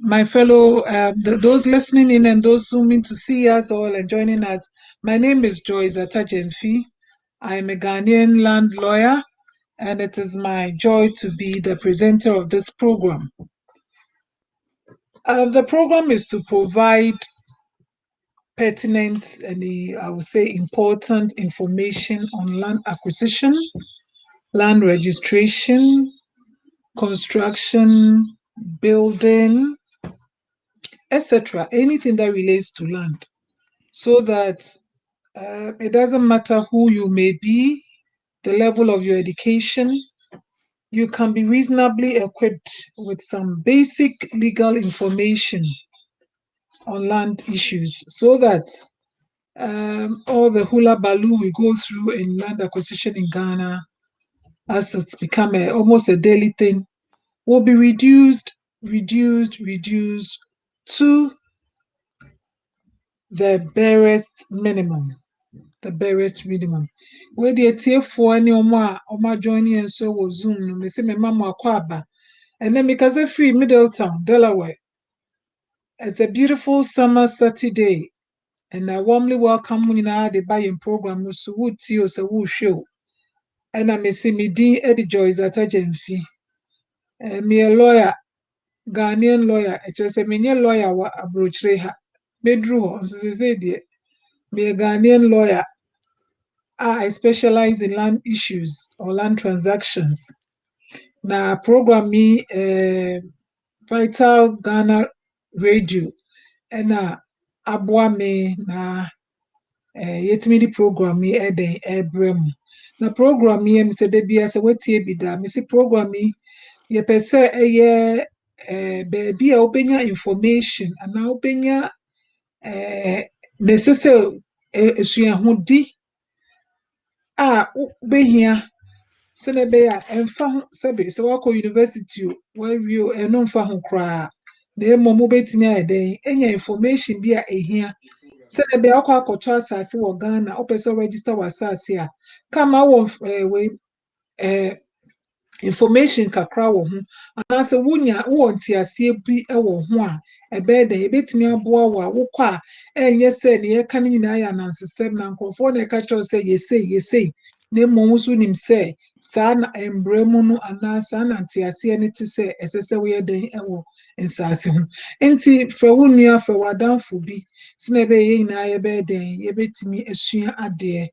my fellow, those listening in and those zooming to see us all and joining us. My name is Joyce Atajenfi. I am a Ghanaian land lawyer, and it is my joy to be the presenter of this program. The program is to provide pertinent and I would say important information on land acquisition, land registration, construction, building, etc. Anything that relates to land, so that it doesn't matter who you may be, the level of your education, you can be reasonably equipped with some basic legal information on land issues, so that all the hula baloo we go through in land acquisition in Ghana, as it's become almost a daily thing, will be reduced to the barest minimum. The barest minimum. Where the TF4 any oma joining and so was Zoom, me say me mama kwaba. And then because I free Middletown, Delaware. It's a beautiful summer Saturday, and I warmly welcome you now the buying program so would see us a woo show. And I may see me Dean Eddie Joyce at Agency. Me a lawyer, Ghanaian lawyer, I just say me lawyer wa abrochreha. Bedru, say dear. Me a Ghanaian lawyer. I specialize in land issues or land transactions. Na program me Vital Ghana Radio na aboa me na yetimi di program me eden ebrem. Na program me say de bia se wetie bi da me say program me ye pese eye baby a obenya information ana obenya necessary esuahudi behia senebe a emfa ho sebe se wako university wawie eno mfa ho kra na emomo betimi ayeden enya information bi a ehia senebe akwa akọtọ asase wo Ghana opese register wa asase a kama wo information kakra wo ho anase wunya wo ntiase bi wo ho a ebeden ebetimi aboa wo a wokọ a enye se ne ye kan nyina ya nansesem na nkofo na ka cho se yesei ne monsu nim se sa na embremu no anasa na ntiase ne ti se esese wo yeden ewo nsase ho enti fa wonua fa wadanfo bi sinebe ye nyina ye beden ye betimi esua ade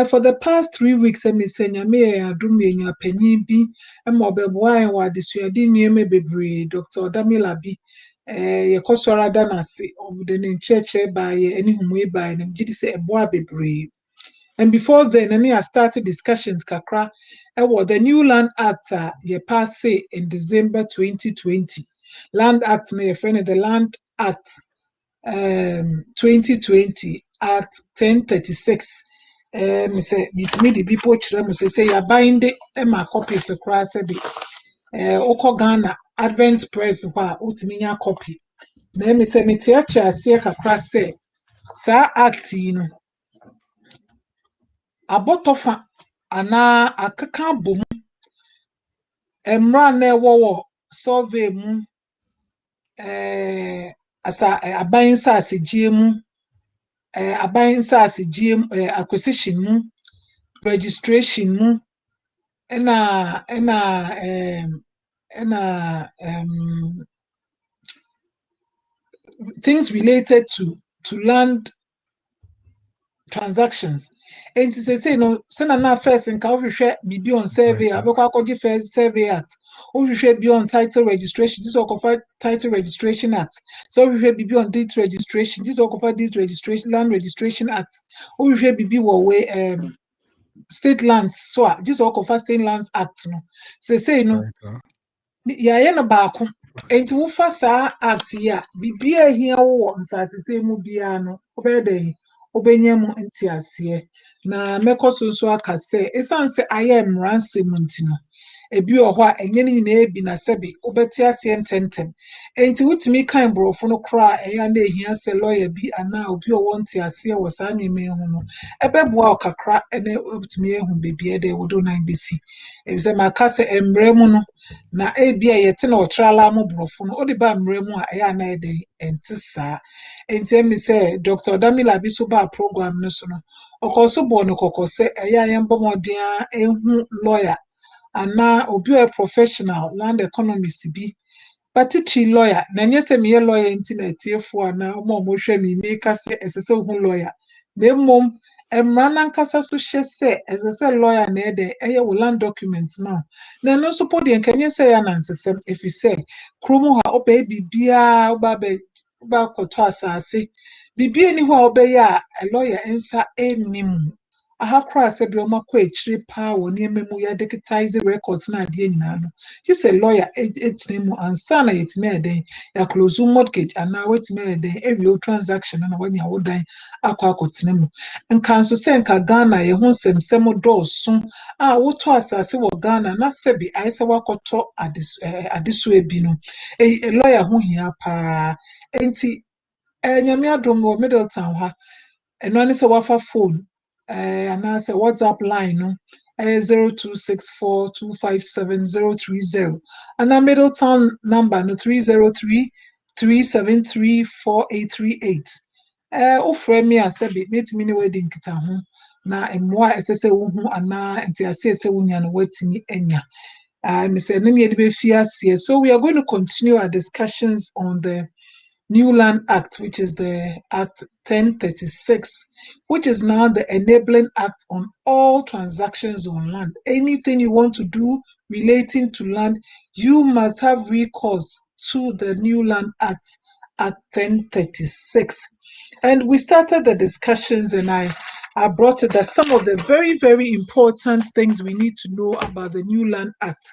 for the past 3 weeks emisenya me adum enya panyin bi ema obeboa en wa desuade nieme bebre Dr. Odamila bi ye kosora danase obude ne ncheche ba ye eni humu ba ne gidi se eboa bebre. And before then, I started discussions kakra about the new Land Act ye passed in December 2020. Land Act me friend the Land Act 2020 Act 1036. Me say me the people chira me say ya bind my copies akra se bi oko Ghana Advent Press wa utimi nya copy. Na me say me tia ase kakra se sa act no abotofa ana akaka bom emra na ewo survey mu asa aban sasejie mu acquisition mu registration mu ena things related to land transactions. And to say no, send na first and can be on survey, abekwa first survey act. We should be on title registration. This all cover title registration act. So we should be on deed registration. This all cover deed registration, land registration act. We should be way state lands. So this all cover state lands act. No, say no. Yeah, na baako. Enti wo fa saa act ya bibia hia wo nsase se mu bia no obeden obenya mu ntiase na mekoso so aka se esanse aye mranse mu ntino ebi wɔ hɔ a ɛnyɛ ne nyinaa bi na sɛbi wobɛte aseɛ ntɛntɛm enti wotumi kan borɔfo no koraa ɛyɛ na ehia sɛ lawyer bi anaa obi a ɔwɔ nte aseɛ wɔ saa nneɛma yi ho no ɛbɛboa wo kakra ɛne wotumi ehu beebi ɛde wodo nan besi ebisɛ maka sɛ mmerɛ mu no na ebi a yɛte na ɔtrala mo borɔfo no ɔde ba mmerɛ mu a ɛyɛ ana ɛde ɛnte saa enti ɛmi sɛ Dr. Damila bi so ba program no so no ɔkɔ so bɔ no kɔkɔ sɛ ɛyɛ a yɛmbɔ mmɔden a ehu lawyer anaa obi a professional land economist bi particular lawyer na nyɛ sɛ meyɛ lawyer nti na etiefo anaa ɔmo a wɔhwɛ me meka sɛ ɛsɛ sɛ ohu lawyer na mmom mmara nankasa so hyɛ sɛ ɛsɛ sɛ lawyer na ɛyɛ wo land document no na ɛno nso po deɛ nkanyɛ sɛ yɛ anansesɛm ɛfiri sɛ kurom ha ɔbɛyɛ biribiara woba akɔtɔ asase biribiara ni hɔ a ɔbɛyɛ a lawyer nsa ɛnnim aha koraa sɛ bi ɔmo akɔ akyire paa wɔ nneɛma mu yɛ digitize records na adeɛ nyinaa no gye sɛ lawyer ɛtena mu ansa na yɛtumi ayɛ dɛn yɛaclose mortgage anaa wɔtumi ayɛ dɛn awie wo transaction na wanya wo dan akɔ akɔtena mu nka nso sɛ nka Ghana yɛ ho nsɛmsɛm dɔɔso a wotɔ asase wɔ Ghana na sɛbi ayɛ sɛ wakɔtɔ adesoa bi no lawyer ho hia paa enti nyame adom wɔ Middletown ha ɛno ne sɛ wafa phone anaasɛ WhatsApp line no 0264257030 anaa Middletown number no 303-373-4838 wofrɛ me a sɛbi metumi ne wadi nkitaho na mmoa a ɛsɛ sɛ wohu anaa nteaseɛ sɛ wonya no watumi anya mesɛ ne ne yɛde bɛfi aseɛ so we are going to continue our discussions on the New Land Act, which is the Act 1036, which is now the enabling act on all transactions on land. Anything you want to do relating to land, you must have recourse to the New Land Act, Act 1036. And we started the discussions and I brought it that some of the very, very important things we need to know about the New Land Act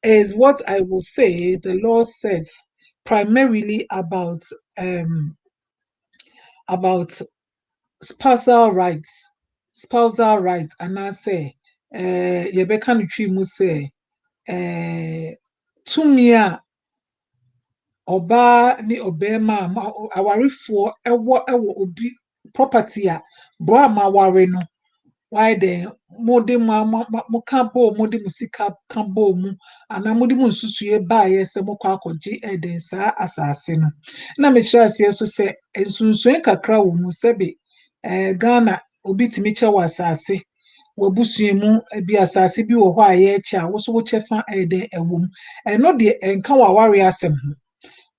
is what I will say the law says primarily about spousal rights, and I say yebeka no twi mu say tumi a oba ni obema awarefo ewo obi property a bro ma ware no why then mode mo ka bo mode musika ka bo mu ana mode mu nsusue ba ye se mokọ akọji eden saa asase no na me kira ase so se nsunsue kakra wo mu sebe Ghana obi timi kye wa asase wabusue mu bi asase bi wo hɔ a ye kye a wo so wo kye fa eden ewom eno de enka wa ware asem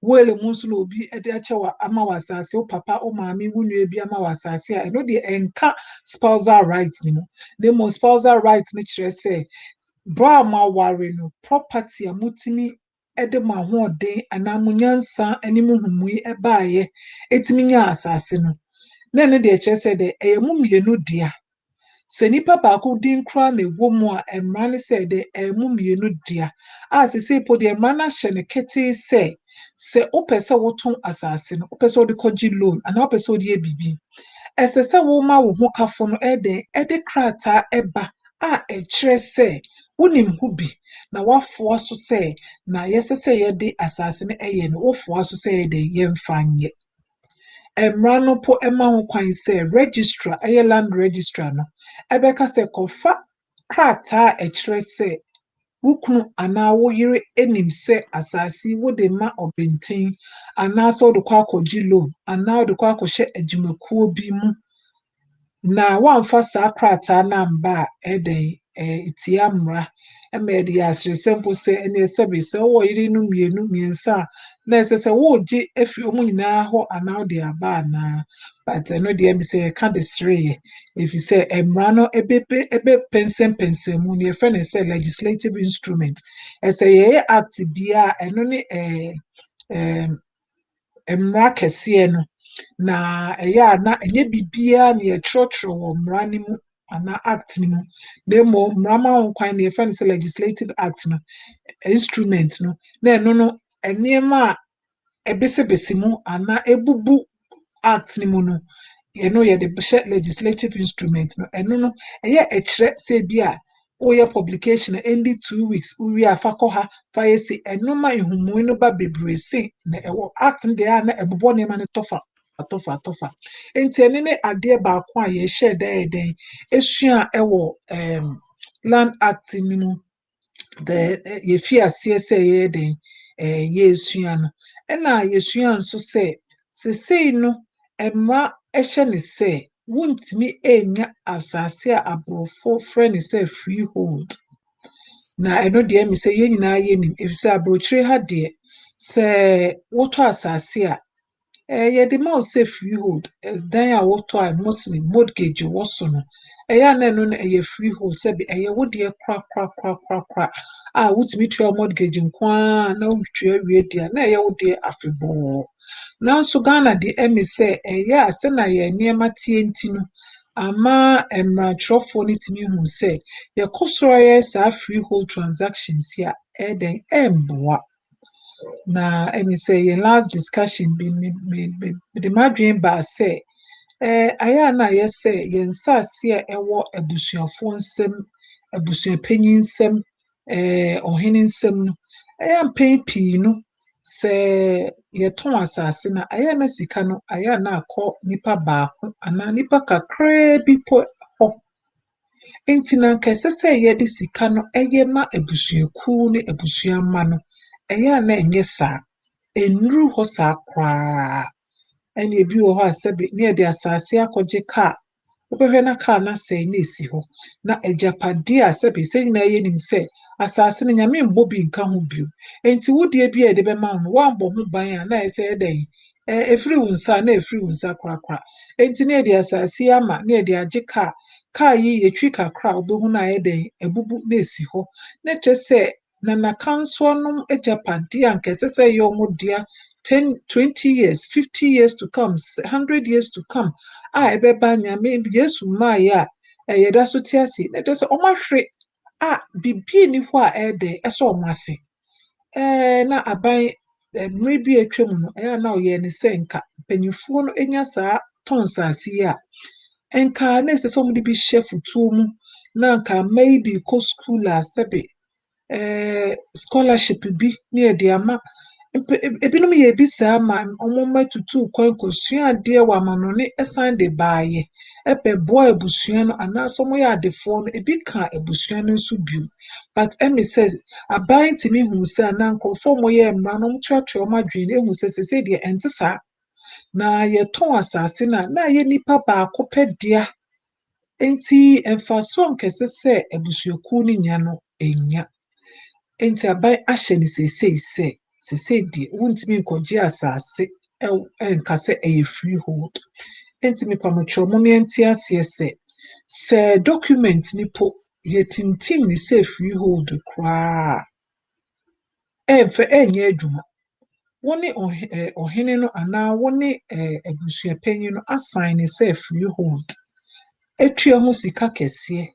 ho wele mu nso na obi de akyɛ wa ama wa asase wo papa wo maame wo nua bi ama wa asase a ɛno de enka spousal rights ni no the spousal rights ni kyerɛ sɛ bra ma ware no property a mutimi de ma hoɔden anaa munyansa ani mu humui ɛbaaye etimi nya asase no na ɛno de kyerɛ sɛ de ɛyɛ mu mienu dia sɛ nipa baako din kra na ɛwɔ mu a mmara ne sɛ de ɛyɛ mu mienu dia a sɛ po de mmara na hyɛ ne kete sɛ wopɛ sɛ woton asase no wopɛ sɛ wode kɔgye loan anaa wopɛ sɛ wode yɛ bibi ɛsɛ sɛ woma wo ho kafo no ɛde krataa ɛba a ɛkyerɛ sɛ wonim ho bi na wafoa so sɛ na yɛsɛ sɛ yɛde asase no ɛyɛ no wofoa so sɛ yɛde yɛmfa nyɛ mmara no po ɛma ho kwan sɛ registrar ɛyɛ land registrar no ɛbɛka sɛ kɔfa krataa ɛkyerɛ sɛ wukunu anaa wo yere enim sɛ asase wode ma obenten anaa sɛ wode kɔ akɔgye loan anaa wode kɔ akɔhyɛ adwumakuo bi mu na wamfa saa krataa na mba ɛden itia mmara ɛma ɛde yɛ aseresɛm po sɛ ɛne ɛsɛbe sɛ wo yere no mmienu mmiɛnsa na ɛsɛ sɛ wogye afi ɔmo nyinaa hɔ anaa wode aba anaa but ɛno deɛ mi sɛ yɛka de sereyɛ efi sɛ mmara no ebe pensɛmpɛnsɛm mu ne yɛfrɛ ne sɛ legislative instrument ɛsɛ yɛyɛ act bia ɛno ne mmara kɛseɛ no na ɛyɛ a na ɛnyɛ bibia ne yɛtwerɛtwerɛ wɔ mmara no mu ana act ni mu demo mmara ma ho kwan ne yɛfrɛ ne sɛ legislative act no instrument no na ɛno no nneɛma a ɛbesebesi mu ana ebubu act ni mu no ɛno yɛde hyɛ legislative instrument no ɛno no ɛyɛ ɛkyerɛ sɛ bi a Oya publication endi 2 weeks uwi afako ha fa yesi enoma ehumu no ba bebrese na ewo act de a na ebobo ne ma ne tofa enti ene ne ade ba ko a ye share den esua ewo land act ni mu the ye fi ase se ye den ye esua no na ye sua nso se no emma ehye ne se wuntimi enya asase a abrofo friend say freehold na eno de mi say ye nyina ye nim efise abrochire ha de se woto asase a ye de ma say freehold dan a woto a mostly mortgage wo so no ya na eno na ye freehold se be ye wo de kwa a wutimi tua mortgage nkwa na wutua wie de na ye wo de afebo nanso Ghana de emi say ya ase na ye niema tie nti no ama emrachofo ni timi hu say ye kosoro ye sa freehold transactions here eden emboa na emi say ye last discussion bi the madwen ba say aya na ye say ye nsase a ewo abusuafo nsem abusuapanyin nsem ohene nsem no mpen pii no se ye ton asase na aya na sika no aya na akọ nipa baako ana nipa kakra bi po ho enti na nkese se ye de sika no eye ma abusuaku ne abusuamma no aya na enye sa enru ho sa kra ene ebi wo ho asebe ne de asase akọje ka obehwe na ka na sei na esi ho na ejapade a sebe se nyina ye nim se asase no nyame mbo bi nka ho bio enti wodie bi e de be ma ho wambo ho ban a na ese eden efiri wunsa na efiri wunsa krakra enti na de asase ama na de age ka yi yetwi kakra obehu na eden ebubu na esi ho na twese na kanso no ejapade a nkese se ye omodia 10, 20 years, 50 years to come, 100 years to come. Ebeba nyame Yesu maya yeda so tiase. Na just omahwe bibi ni ho a ede eso omase. Na aban mmre bi atwam no na oye ne senka. Panyifo no enya saa tonsase a enka na ese so mo de bi hye futuo mu na nka maybe ko school a sebe scholarship bi na de ama ebinom ye bi saa ma omoma tutu kwan kosua ade wa manone esan de baaye boa ebusua no anaso mo ya adefo no ebi ka ebusua no nso biu but emi says aban timi hu sa na nkofo mo ye mra no mtuatu ma dwen ehu se de ente saa na ye ton asase na ye nipa ba akopedea enti emfaso nkese se ebusuaku ni nya no enya enti aban ahye ni sesei die wuntimi nkoje asase enkase eye freehold enti me pamocho momenti ase se document ni po yetintim ni se freehold kra emfe enye adwuma woni ohene no ana woni abusuapanyin no assign ni se freehold etua ho sika kese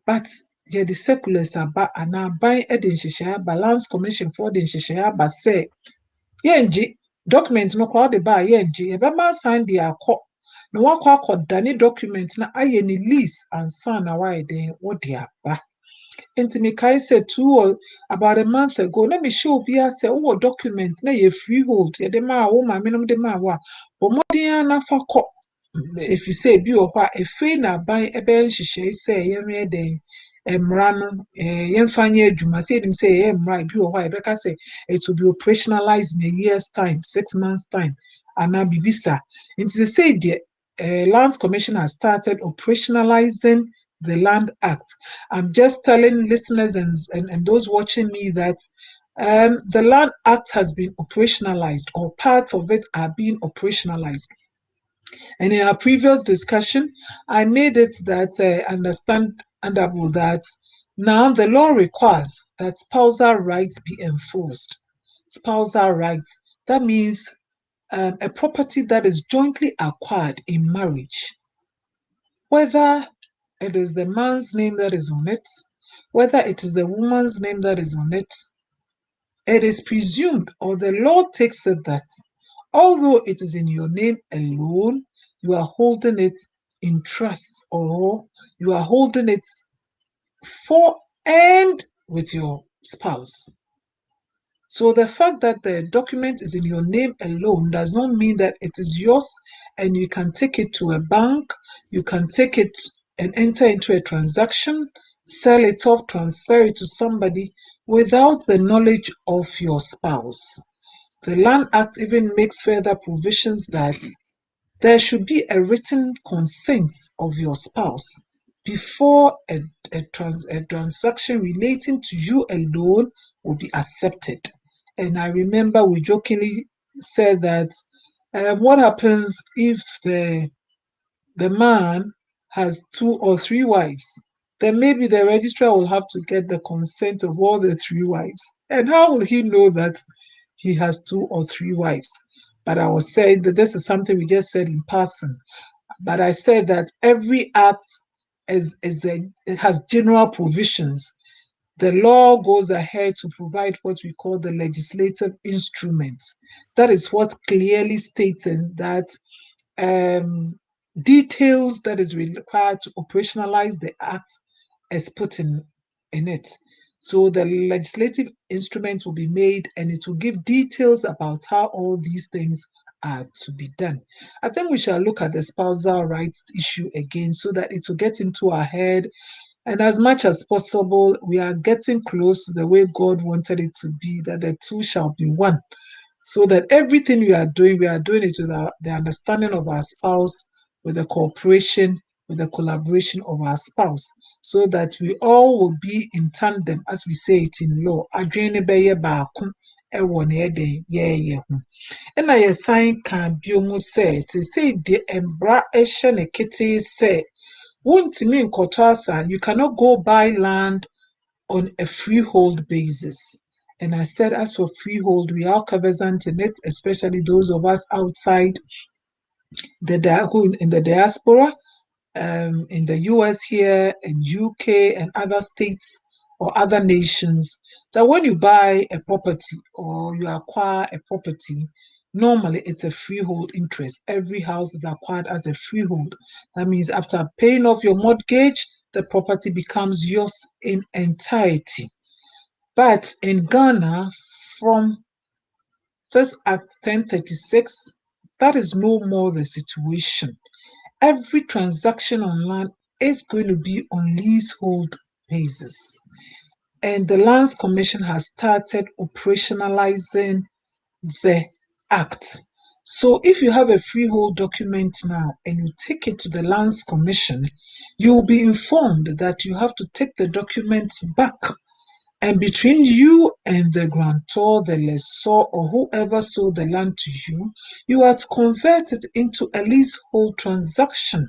but ye the seculars aba ana ban de nhyehyɛ balance commission for the nhyehyɛ aba say yenji document no kwa de ba yenji ye be ma sign de akọ na wakọ akọda document na aye ni lease and sign na why den wo de aba enti me kai say about a month ago let me show bia say wo document na ye freehold ye de ma wo ma menom de ma wo a bomodin na fa kọ if you say bi o kwa efe na ban ebe nhyehyɛ say ye me den emra no yemfanye adwuma say dem say emra bi o hwa ebeka say it will be operationalized in a year's time 6 months time ana bibisa it is say the lands commission has started operationalizing the land act. I'm just telling listeners and those watching me that the land act has been operationalized or parts of it are being operationalized. And in our previous discussion, I made it that understandable that now the law requires that spousal rights be enforced. Spousal rights, that means a property that is jointly acquired in marriage, whether it is the man's name that is on it, whether it is the woman's name that is on it, it is presumed or the law takes it that although it is in your name alone, you are holding it in trust or you are holding it for and with your spouse. So the fact that the document is in your name alone does not mean that it is yours and you can take it to a bank, you can take it and enter into a transaction, sell it off, transfer it to somebody without the knowledge of your spouse. The Land Act even makes further provisions that there should be a written consent of your spouse before a transaction relating to you alone will be accepted. And I remember we jokingly said that what happens if the man has 2 or 3 wives? Then maybe the registrar will have to get the consent of all the 3 wives. And how will he know that he has 2 or 3 wives? But I was saying that this is something we just said in passing. But I said that every act it has general provisions. The law goes ahead to provide what we call the legislative instruments. That is what clearly states that details that is required to operationalize the act is put in it. So the legislative instrument will be made and it will give details about how all these things are to be done. I think we shall look at the spousal rights issue again so that it will get into our head. And as much as possible, we are getting close to the way God wanted it to be, that the two shall be one. So that everything we are doing it with the understanding of our spouse, with the cooperation, with the collaboration of our spouse, so that we all will be in tandem, as we say it in law. Adwene bɛyɛ baako ɛwɔ nea ɛde yɛɛyɛ ho. Ɛna yɛsan ka bio mu sɛ, sesei de mbra ɛhyɛ ne ketee sɛ, wontumi nkɔtɔ asa, you cannot go buy land on a freehold basis. And I said, as for freehold, we are conversant in it, especially those of us outside who in the diaspora, in the US here, in UK, and other states or other nations, that when you buy a property or you acquire a property, normally it's a freehold interest. Every house is acquired as a freehold. That means after paying off your mortgage, the property becomes yours in entirety. But in Ghana, from this Act 1036, that is no more the situation. Every transaction on land is going to be on leasehold basis. And the Lands Commission has started operationalizing the Act. So if you have a freehold document now and you take it to the Lands Commission, you will be informed that you have to take the documents back. And between you and the grantor, the lessor, or whoever sold the land to you, you are to convert it into a leasehold transaction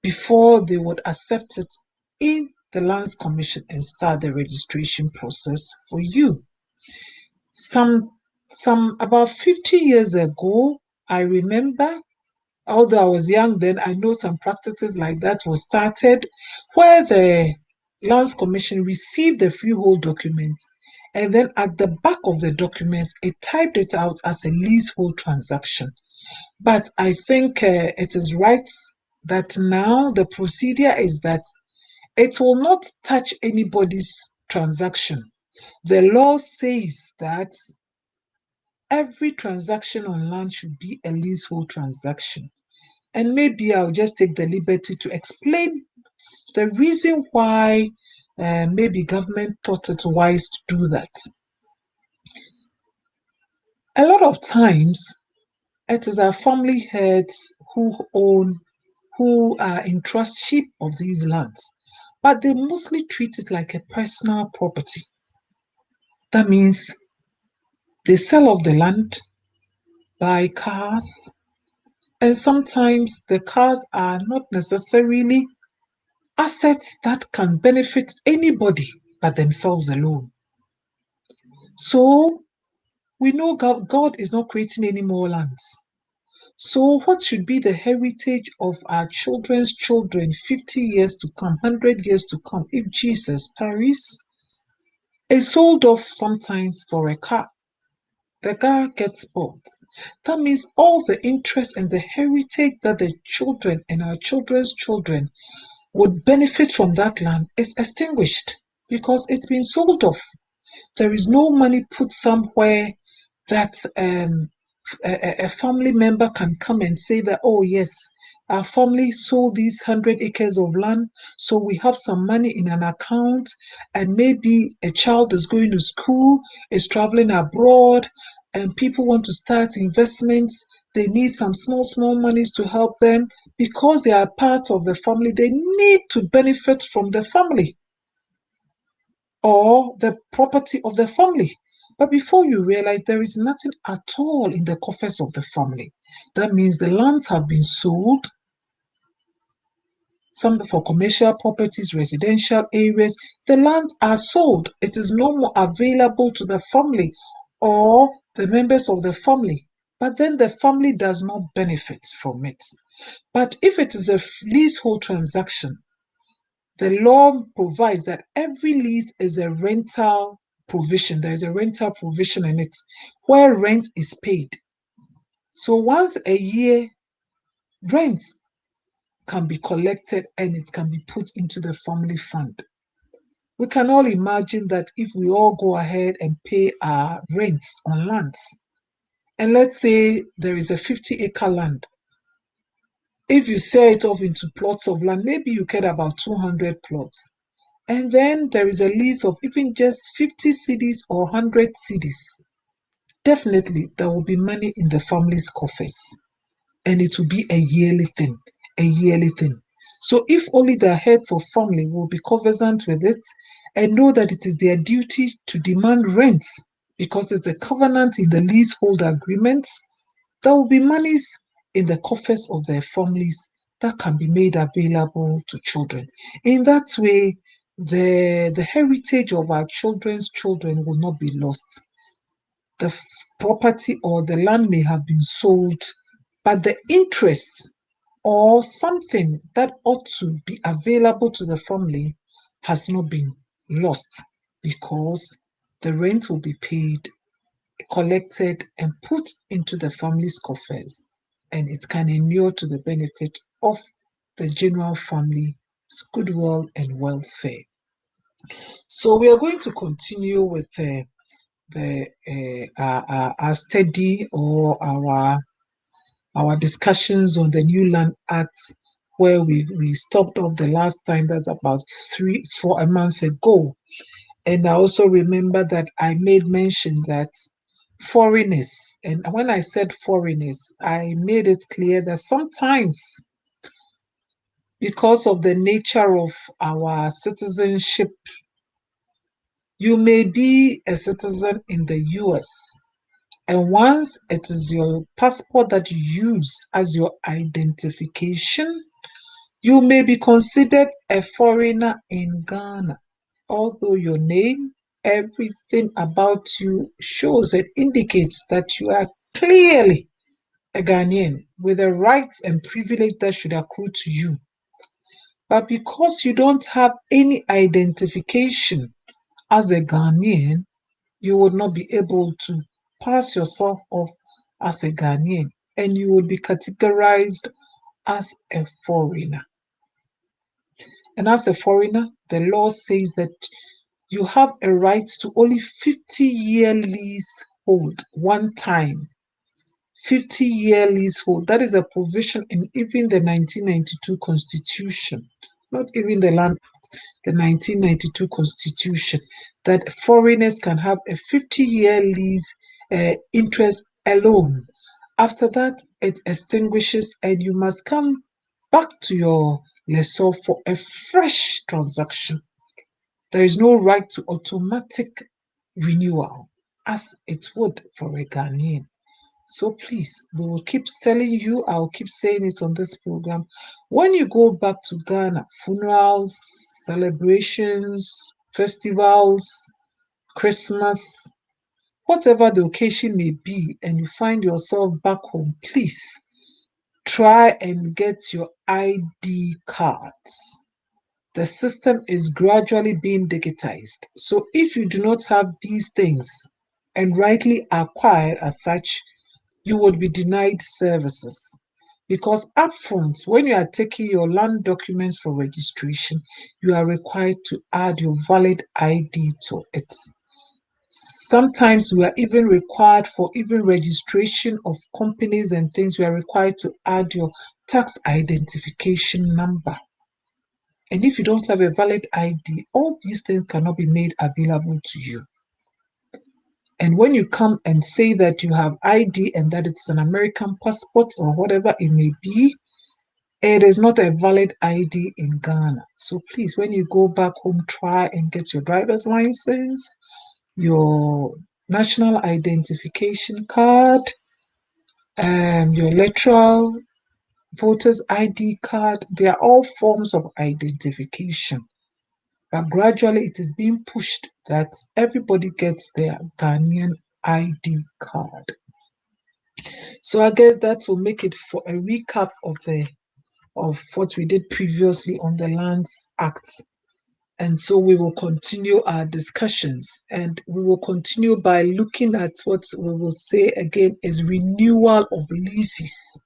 before they would accept it in the Lands Commission and start the registration process for you. Some about 50 years ago, I remember, although I was young then, I know some practices like that were started where the Lands Commission received the freehold documents and then at the back of the documents, it typed it out as a leasehold transaction. But I think it is right that now the procedure is that it will not touch anybody's transaction. The law says that every transaction on land should be a leasehold transaction. And maybe I'll just take the liberty to explain the reason why maybe government thought it wise to do that. A lot of times, it is our family heads who are in trustship of these lands, but they mostly treat it like a personal property. That means they sell off the land, buy cars, and sometimes the cars are not necessarily assets that can benefit anybody but themselves alone. So we know God is not creating any more lands. So what should be the heritage of our children's children 50 years to come, 100 years to come, if Jesus tarries? Is sold off sometimes for a car. The car gets bought. That means all the interest and the heritage that the children and our children's children would benefit from that land is extinguished because it's been sold off. There is no money put somewhere that a family member can come and say that, oh yes, our family sold these 100 acres of land, so we have some money in an account, and maybe a child is going to school, is traveling abroad, and people want to start investments. They need some small monies to help them because they are part of the family. They need to benefit from the family or the property of the family. But before you realize, there is nothing at all in the coffers of the family. That means the lands have been sold, some for commercial properties, residential areas. The lands are sold. It is no more available to the family or the members of the family. But then the family does not benefit from it. But if it is a leasehold transaction, the law provides that every lease is a rental provision. There is a rental provision in it where rent is paid. So once a year, rent can be collected and it can be put into the family fund. We can all imagine that if we all go ahead and pay our rents on lands, and let's say there is a 50-acre land. If you sell it off into plots of land, maybe you get about 200 plots. And then there is a lease of even just 50 cedis or 100 cedis. Definitely, there will be money in the family's coffers. And it will be a yearly thing, a yearly thing. So if only the heads of family will be conversant with it and know that it is their duty to demand rents because it's a covenant in the leasehold agreements, there will be monies in the coffers of their families that can be made available to children. In that way, the heritage of our children's children will not be lost. The property or the land may have been sold, but the interest or something that ought to be available to the family has not been lost because the rent will be paid, collected, and put into the family's coffers, and it can inure to the benefit of the general family's goodwill and welfare. So we are going to continue with our study or our discussions on the New Land Act, where we stopped off the last time. That's about 4 months ago. And I also remember that I made mention that foreigners, and when I said foreigners, I made it clear that sometimes, because of the nature of our citizenship, you may be a citizen in the US, and once it is your passport that you use as your identification, you may be considered a foreigner in Ghana, although your name, everything about you shows and indicates that you are clearly a Ghanaian with the rights and privilege that should accrue to you. But because you don't have any identification as a Ghanaian, you would not be able to pass yourself off as a Ghanaian, and you would be categorized as a foreigner. And as a foreigner, the law says that you have a right to only 50-year leasehold one time. 50-year leasehold. That is a provision in even the 1992 Constitution, not even the Land Act, the 1992 Constitution, that foreigners can have a 50-year lease interest alone. After that, it extinguishes and you must come back to your lessor for a fresh transaction. There is no right to automatic renewal as it would for a Ghanaian. So please, we will keep telling you, I'll keep saying it on this program. When you go back to Ghana, funerals, celebrations, festivals, Christmas, whatever the occasion may be, and you find yourself back home, please try and get your ID cards. The system is gradually being digitized. So if you do not have these things and rightly acquired as such, you would be denied services. Because upfront, when you are taking your land documents for registration, you are required to add your valid ID to it. Sometimes we are even required for even registration of companies and things, you are required to add your tax identification number. And if you don't have a valid ID, all these things cannot be made available to you. And when you come and say that you have ID and that it's an American passport or whatever it may be, it is not a valid ID in Ghana. So please, when you go back home, try and get your driver's license, your national identification card, your electoral voter's ID card. They are all forms of identification. But gradually it is being pushed that everybody gets their Ghanaian ID card. So I guess that will make it for a recap of what we did previously on the Lands Act. And so we will continue our discussions, and we will continue by looking at what we will say again is renewal of leases.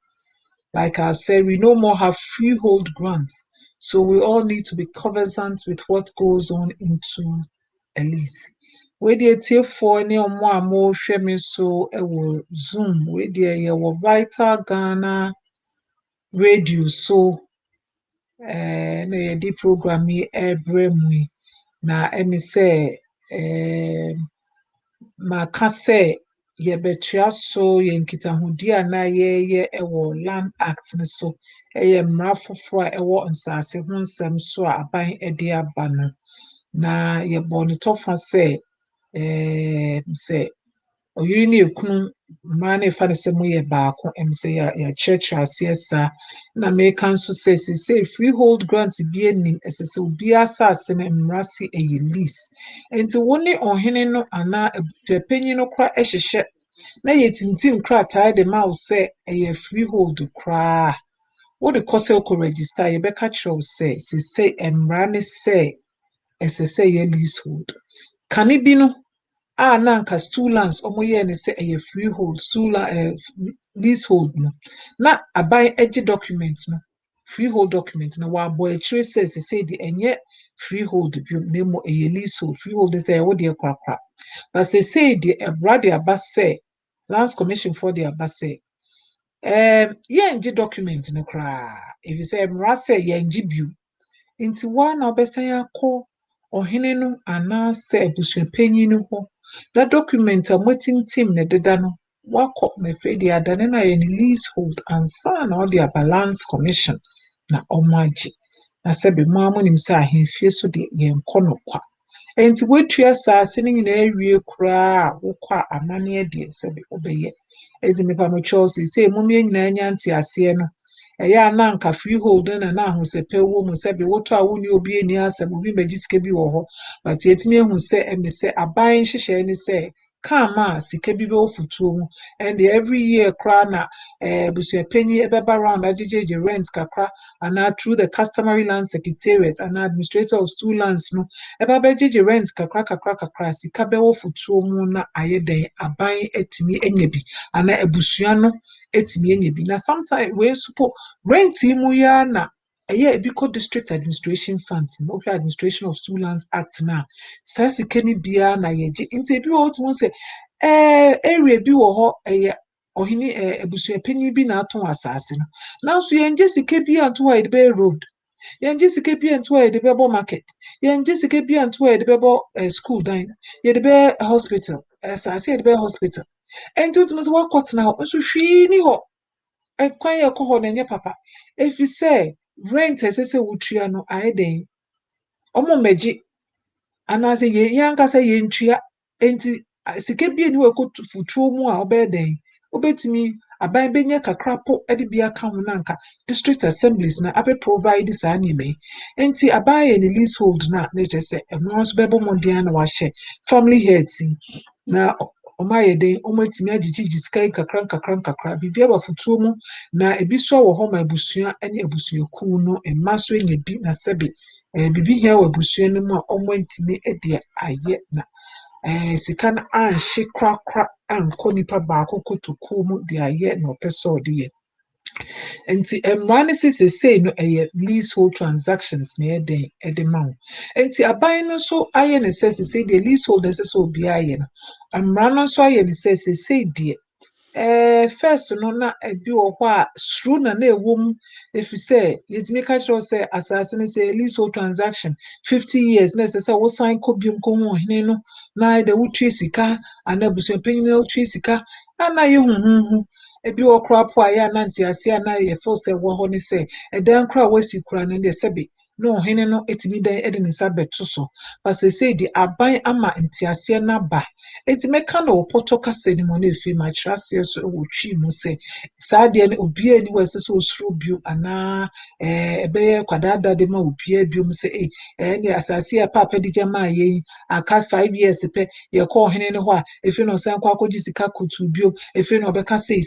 Like I said, we no more have freehold grants. So we all need to be conversant with what goes on into a lease. We dey tie for ne omo a mo hwɛ me so ɛwɔ Zoom. We dey yɛwɔ Vital Ghana radio so na yɛde program yi ɛbrɛ mu yi. Na ɛmi sɛ maka sɛ yɛbɛtoa so yɛn nkitahodie a na yɛyɛ ɛwɔ Land Act no so ɛyɛ mmara foforɔ a ɛwɔ nsase ho nsɛm so a aban ɛde aba no. Na yɛbɔ ne tɔfa sɛ sɛ ɔyere ne ekunu mmara no ɛfa no sɛ moyɛ baako sɛ yɛakyerɛkyerɛ aseɛ saa. Na meka nso sɛ sɛ freehold grant bi anim ɛsɛ sɛ obiara asase no mmara se ɛyɛ lease. Nti wo ne ɔhene no anaa abusuapanyin no kora ɛhyehyɛ na yɛtintim krataa de ma wo sɛ ɛyɛ freehold koraa. Wode kɔ sɛ wokɔ register a yɛbɛka kyerɛ wo sɛ sesei mmara ne sɛ ɛsɛ sɛ ɛyɛ leasehold. Kane bi no a na anka stool lands ɔmo yɛɛ ne sɛ ɛyɛ freehold leasehold no, na aban agye document no, freehold document no wɔabɔ akyire sɛ sesei de ɛnyɛ freehold bio na mmom ɛyɛ leasehold. Freehold sɛ ɛwɔ deɛ korakora. But sesei de ɛbra de aba sɛ Lands Commission for de aba sɛ yɛngye document no koraa ɛfisɛ mmara sɛ yɛngye bio. Nti woa na wobɛsan akɔ ɔhene no anaasɛ abusuapanyin no hɔ na document a moatintim ne deda no wakɔ na afei de adane no ayɛ ne leasehold ansa na ɔde aba Lands Commission na ɔmo agye. Na sɛbe mo a monim sɛ ahemfie so de yɛnkɔ no kwa. Enti woatua asase no nyinaa awie koraa a wokɔ a amanneɛ deɛ sɛbe wobɛyɛ. Enti mepa mo kyɛw sɛ mumie nyinaa nya nteaseɛ no. Ɛyɛ a na anka freehold na ahosɛpɛ wɔ mu sɛbe wotɔ a wonni obi ani asɛm obi magye sika bi wɔ hɔ. But yɛtumi ahu sɛ sɛ aban nhyehyɛe ne sɛ kama a sika bi bɛwɔ futuo mu. And every year koraa na abusuapanyin ɛbɛba round agyegye rent kakra anaa through the customary land secretariat anaa administrator of stool lands no ɛba bɛgyegye rent kakra sika bɛwɔ futuo mu na ayɛ dɛn aban atumi anya bi anaa abusua no atumi anya bi. Na sometimes we support rent yi mu ya na ɛyɛ ebi kɔ district administration funds no wohwɛ Administration of Stool Lands Act na saa sika no biara na yɛgye. Nti ebi wɔ hɔ tumi sɛ area bi wɔ hɔ ɛyɛ ɔhene abusuapanyin bi na atɔn asase no. Nanso yɛngye sika bi anto hɔ a yɛde bɛyɛ road. Yɛngye sika bi anto hɔ a yɛde bɛbɔ market. Yɛngye sika bi anto hɔ a yɛde bɛbɔ school dan. Yɛde bɛyɛ hospital. Asase yɛde bɛyɛ hospital. Nti wotumi sɛ wakɔtena hɔ nso hwee ni hɔ. Kwan yɛ kɔ hɔ na ɛnyɛ papa. Ɛfiri sɛ rent ɛsɛ sɛ wotua no ayɛ dɛn ɔmo mmɛgye anaasɛ yɛn ankasa yɛntua. Enti sika bi ani wɔ ɛkɔ futuo mu a ɔbɛyɛ dɛn wobɛtumi aban bɛnya kakra po de bi aka ho na anka district assemblies na abɛ provide saa nneɛma yi. Enti aban yɛ ne leasehold na kyerɛ sɛ ɛno nso bɛbɔ mmɔden na wahyɛ family heads yi na ɔmo ayɛ dɛn ɔmo atumi agyegye sika yi kakra biribi aba futuo mu na ebi so wɔ hɔ ma abusua ne abusuakuw no mma so anya bi na sɛbe biribi hia wɔ abusua no mu a ɔmo ntumi de ayɛ na sika no anhye korakora ankɔ nipa baako kotokuo mu de ayɛ na ɔpɛ sɛ ɔde yɛ. Enti emrane say no leasehold transactions na ede ma wo. Enti aban no so aye ne say the leasehold so obi aye no. Emrane so aye ne say die first no na ebi wo ho a suru na ewom efise yetimi ka kiro say asase ne say leasehold transaction 50 years na say wo sign ko biom ko ho hene no na de wo tue sika ana busuanpanyin na wo tue sika ana ye huhuhu ebi wo kra po aye anante ase ana ye feel say wo ho ne say edan kra wasi kra no de sebe no hene no etimi dan ede ne nsa beto so but say di aban ama ntiase na ba etime ka na opoto kase ni mo na efi ma trase so wo twi mu say saade ne obi ani wese so osuro bio ana ebeye kwadada de ma obi abio mu say ne asase ya papa di jama ye aka 5 years pe ye ko hene ne ho a efi no san kwa akoji sika kutu bio efi no obeka say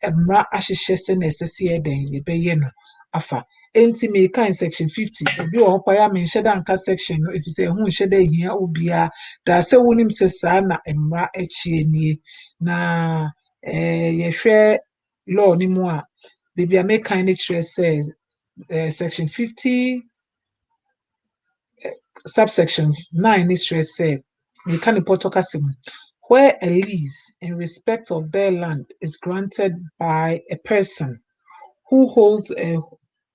emra ahyehye se na esese ye den ye beye no afa enti me kan section 50 obi wo hokwa ya me nhye da nka section no efi say hu nhye da hia obia da se wonim se sa na emra echie nie na ye hwe law ni mu a bibia me kan ne kire say section 50 subsection 9 is say you can portocasim where a lease in respect of their land is granted by a person who holds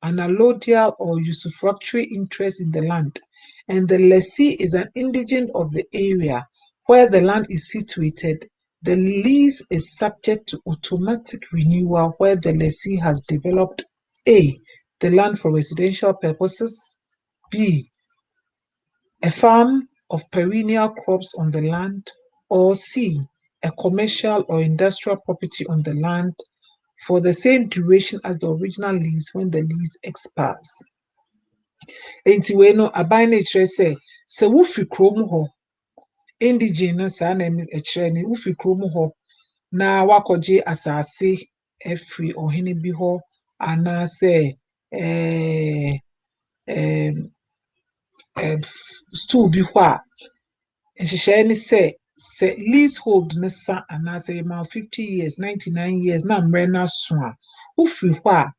an allodial or usufructuary interest in the land, and the lessee is an indigent of the area where the land is situated. The lease is subject to automatic renewal where the lessee has developed A. the land for residential purposes, B. a farm of perennial crops on the land, or C. a commercial or industrial property on the land for the same duration as the original lease when the lease expires. Enti we no aban na kire se wo fi krom ho indigene no sa na kire ni wo fi krom ho na wakoje asase efri ohene bi ho ana se stool bi ho a nhyehyɛ ne sɛ leasehold ne sa ana say ma 50 years 99 years na mmerɛ na so a wofiri hɔ a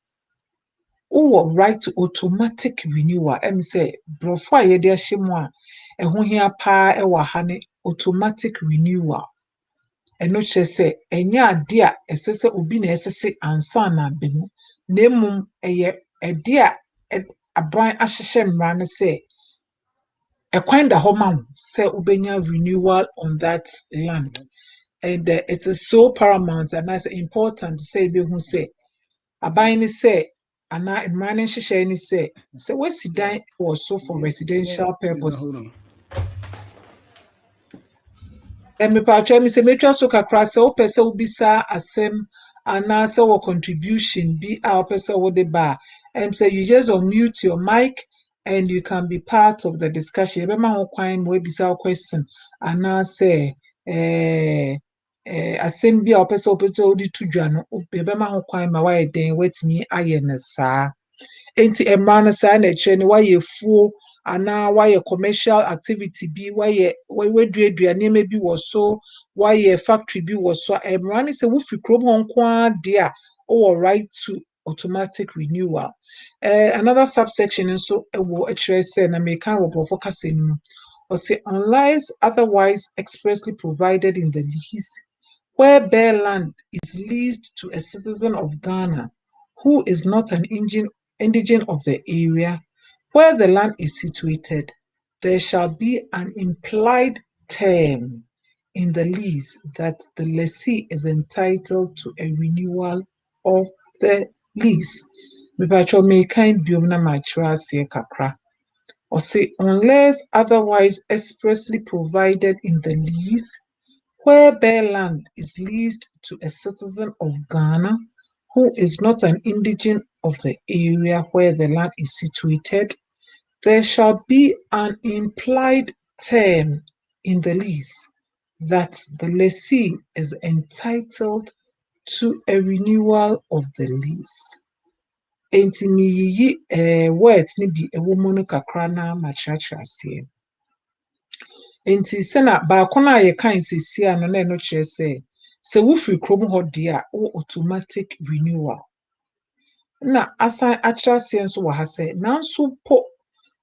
wo right to automatic renewal em say brofo a yɛde ahyɛ mu a ɛho hia pa ɛwɔ ha ne automatic renewal ɛno kyerɛ sɛ ɛnyɛ ade a ɛsɛ sɛ obi na ɛsese ansa na abemu na mmom ɛyɛ ɛde a aban ahyehyɛ mmara ne sɛ ɛkwan da hɔ ma wo sɛ ubenya renewal on that land. And it is so paramount and that's important to say be who say aban ni say ana mmara ne nhyehyɛ ni say wasi dan was so for residential purpose. Me patwa mi say metwa so kakra sɛ wo pɛ sɛ wo bisa asɛm ana sɛ wo contribution bi a wo pɛ sɛ wo de ba and say you just unmute your mic and you can be part of the discussion. Ebe ma ho kwan mo ebisa question ana say asɛm bi a wo pɛ sɛ wo pɛ sɛ wo de to dwa no ebe ma ho kwan ma wayɛ den watimi ayɛ ne saa. Enti emma no saa na kire ne wayɛ fuo ana wayɛ commercial activity bi wayɛ waduadua nneɛma bi wɔ so wayɛ factory bi wɔ so emma ne sɛ wo fi krom ho nko a de a wo right to automatic renewal. Another subsection nso ɛwɔ kire sɛ na me kan wɔ brofo kasa ni mu or say unless otherwise expressly provided in the lease where bare land is leased to a citizen of Ghana who is not an indigent of the area where the land is situated, there shall be an implied term in the lease that the lessee is entitled to a renewal of the lease. Mepacho me kind biom na machira ase kakra. Or say unless otherwise expressly provided in the lease where bare land is leased to a citizen of Ghana who is not an indigent of the area where the land is situated, there shall be an implied term in the lease that the lessee is entitled to a renewal of the lease. Enti miyiyi words ni bi ewo mu no kakra na makyerɛkyerɛ aseɛ. Enti sɛna baako na yɛ kan sesi a no na ɛno kyerɛ sɛ wo firi krom hɔ de a wo automatic renewal Na asan akyerɛseɛ nso wɔ ha sɛ nanso po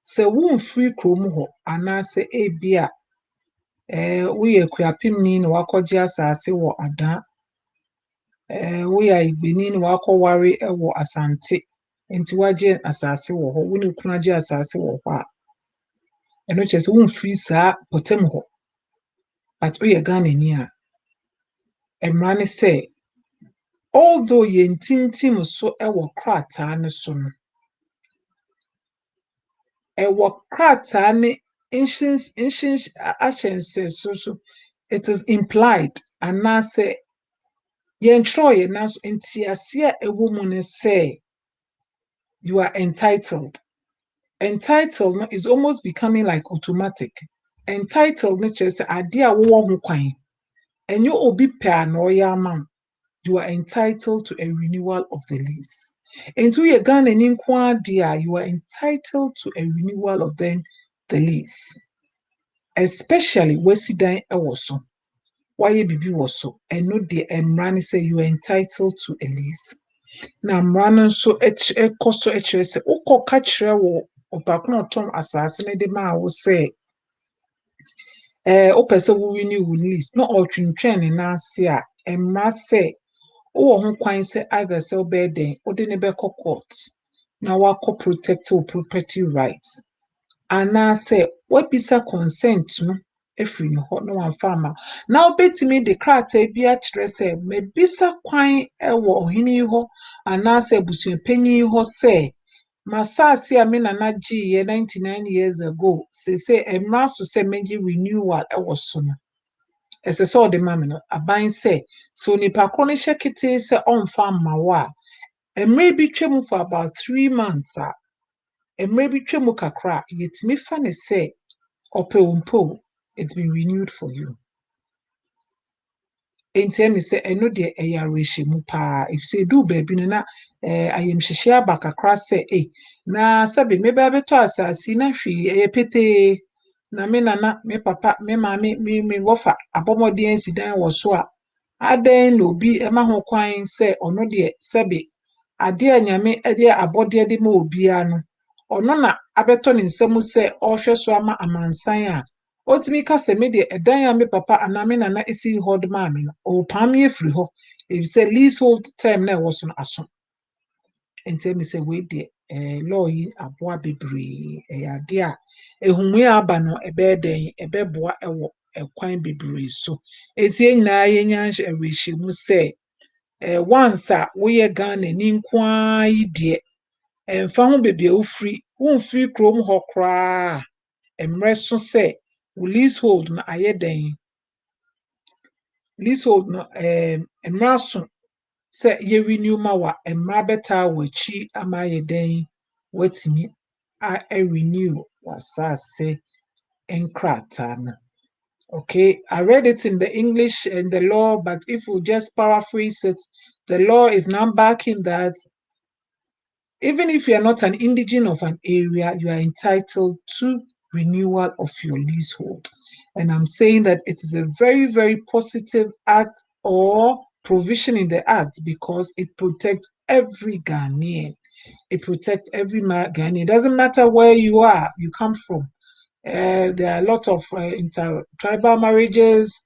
sɛ womfiri kurom hɔ anaasɛ ebia woyɛ kuapemni na wakɔgye asase wɔ Adaa woyɛ Igbeni na wakɔware wɔ Asante nti wagye asase wɔ hɔ wo ne kunu agye asase wɔ hɔ a ɛno kyerɛ sɛ womfiri saa pɔtam hɔ but woyɛ Ghanani a mmara ne sɛ although yɛntintim so wɔ krataa no so no ɛwɔ krataa ne ahyɛnsɛso so it is implied anaasɛ yɛntwerɛeɛ nanso nteaseɛ a ɛwɔ mu ne sɛ you are entitled. Entitled no is almost becoming like automatic. Entitled no kyerɛ sɛ adeɛ a wowɔ ho kwan ɛnyɛ obi pɛ a na ɔyɛ ama wo. You are entitled to a renewal of the lease. Nti woyɛ Ghanani nko ara deɛ a you are entitled to a renewal of the lease. Especially wasi dan ɛwɔ so. Wayɛ bibi wɔ so. Ɛno deɛ mmara ne sɛ you are entitled to a lease. Na mmara no nso ɛkɔ so ɛkyerɛ sɛ wokɔka kyerɛ wɔ ɔbaako na ɔtɔn asase no de maa wo sɛ wopɛ sɛ wo renew wo lease na ɔtwentwɛn ne nan ase a mmara sɛ wowɔ ho kwan sɛ either sɛ wobɛyɛ dɛn wode ne bɛkɔ court na wakɔ protect wo property rights anaasɛ wabisa consent no afiri ne hɔ na wamfa ama na wobɛtumi de krataa bi akyerɛ sɛ mabisa kwan wɔ ɔhene yi hɔ anaasɛ abusuapanyin yi hɔ sɛ masase a me nana gyeeɛ 99 years ago sese mmara so sɛ megye renewal wɔ so no ɛsɛ sɛ ɔde ma me no aban sɛ onipa koro no hyɛ ketee sɛ ɔmfa mma wo a mmerɛ bi twam for about 3 months a mmerɛ bi twam kakra a yɛtumi fa ne sɛ ɔpɛ wo mpo it's been renewed for you. Enti ɛne sɛ ɛno deɛ ɛyɛ awerɛhyɛmu paa ɛfisɛ ɛduu baabi no na ayamhyehye aba kakra sɛ na sɛbe meba bɛtɔ asase na hwee ɛyɛ petee na me nana me papa me maame me wɔfa abɔmmɔden asi dan wɔ so a adɛn na obi ɛma ho kwan sɛ ɔno deɛ sɛbe adeɛ a nyame de abɔdeɛ de ma obiara no ɔno na abɛtɔ ne nsam sɛ ɔhwɛ so ama amansan a otimi ka sɛ me deɛ ɛdan a me papa anaa me nana esi hɔ de maa me no ɔpam me afiri hɔ efisɛ leasehold term na ɛwɔ so no aso nti ɛmi sɛ wei deɛ law yi aboa bebree ɛyɛ adeɛ a ehumue aba no ɛbɛyɛ dɛn ɛbɛboa ɛwɔ ɛkwan bebree so eti nyinaa yɛnya awerɛhyɛmu sɛ once a woyɛ Ghanani nko ara yi deɛ ɛmfa ho beebi a womfiri kurom hɔ koraa mmerɛ so sɛ wo leasehold no ayɛ dɛn leasehold no mmara so sɛ yɛ renew ma wa mmara bɛtaa wɔ akyi ama ayɛ dɛn watumi a renew w'asase nkrataa no. Okay, I read it in the English and the law, but if we just paraphrase it, the law is now backing that even if you are not an indigene of an area, you are entitled to renewal of your leasehold. And I'm saying that it is a very, very positive act or provision in the act because it protects every Ghanaian. It protects every Ghanaian. It doesn't matter where you are, you come from. There are a lot of inter-tribal marriages.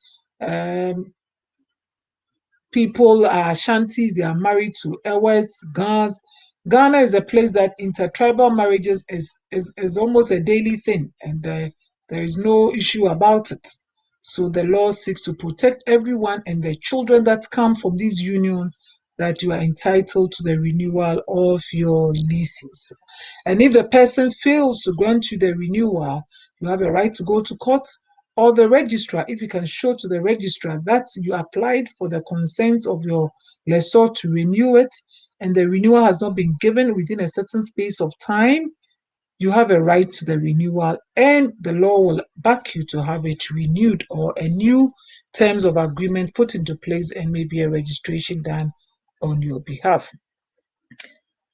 People are Shantis, they are married to Ewes, Gans. Ghana is a place that intertribal marriages is almost a daily thing, and there is no issue about it. So the law seeks to protect everyone and the children that come from this union, that you are entitled to the renewal of your leases. And if the person fails to grant you the renewal, you have a right to go to court or the registrar, if you can show to the registrar that you applied for the consent of your lessor to renew it, and the renewal has not been given within a certain space of time, you have a right to the renewal, and the law will back you to have it renewed or a new terms of agreement put into place and maybe a registration done on your behalf.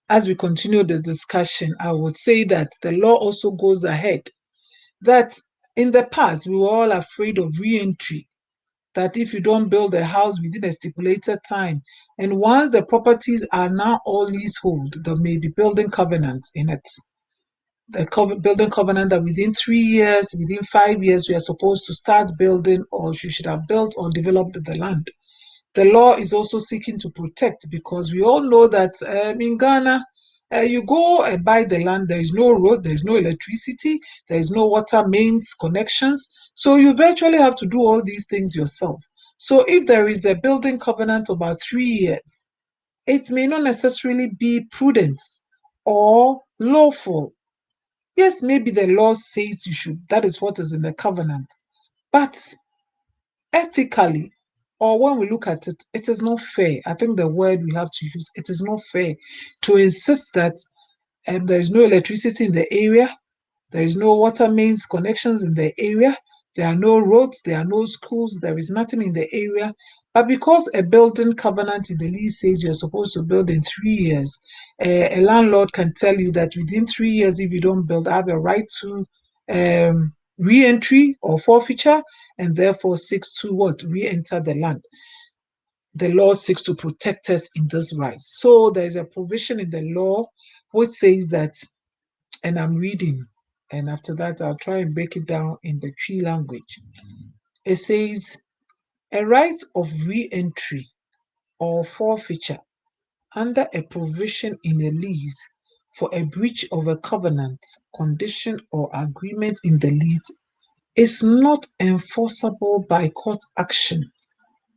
As we continue the discussion, I would say that the law also goes ahead that in the past, we were all afraid of re-entry that if you don't build a house within a stipulated time, and once the properties are now all leasehold, there may be building covenants in it. The building covenant that within 3 years, within 5 years, you are supposed to start building, or you should have built or developed the land. The law is also seeking to protect, because we all know that in Ghana, you go and buy the land, there is no road, there is no electricity, there is no water mains connections. So you virtually have to do all these things yourself. So if there is a building covenant about 3 years, it may not necessarily be prudent or lawful. Yes, maybe the law says you should, that is what is in the covenant. But ethically, or when we look at it, it is not fair. I think the word we have to use, it is not fair to insist that there is no electricity in the area, there is no water mains connections in the area, there are no roads, there are no schools, there is nothing in the area. But because a building covenant in the lease says you're supposed to build in 3 years, a landlord can tell you that within 3 years, if you don't build, I have a right to re-entry or forfeiture, and therefore seeks to what? Re-enter the land. The law seeks to protect us in this right. So there is a provision in the law which says that, and I'm reading, and after that I'll try and break it down in the Cree language. It says, a right of re-entry or forfeiture under a provision in a lease for a breach of a covenant, condition, or agreement in the lease is not enforceable by court action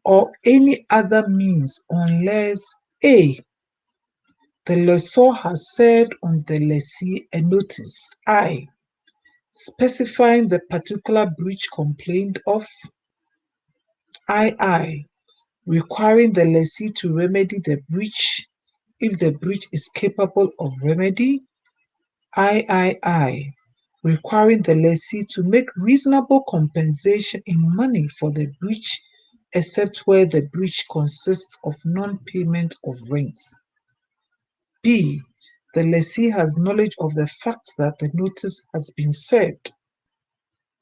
or any other means unless A. The lessor has served on the lessee a notice, I. Specifying the particular breach complained of, II. Requiring the lessee to remedy the breach if the breach is capable of remedy, III. Requiring the lessee to make reasonable compensation in money for the breach, except where the breach consists of non-payment of rents. B. The lessee has knowledge of the fact that the notice has been served.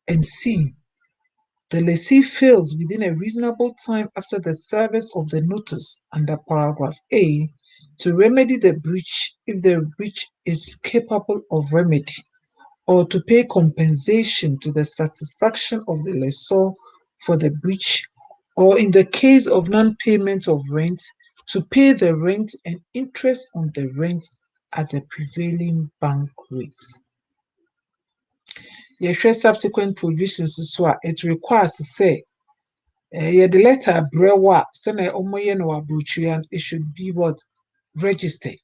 And C. The lessee fails within a reasonable time after the service of the notice under paragraph A to remedy the breach if the breach is capable of remedy, or to pay compensation to the satisfaction of the lessor for the breach, or in the case of non-payment of rent, to pay the rent and interest on the rent at the prevailing bank rates. Yɛhwɛ subsequent provisions so a, it requires say the letter brewa sɛnea ɔmoyɛ no wɔ aburokyire it should be what? Registered.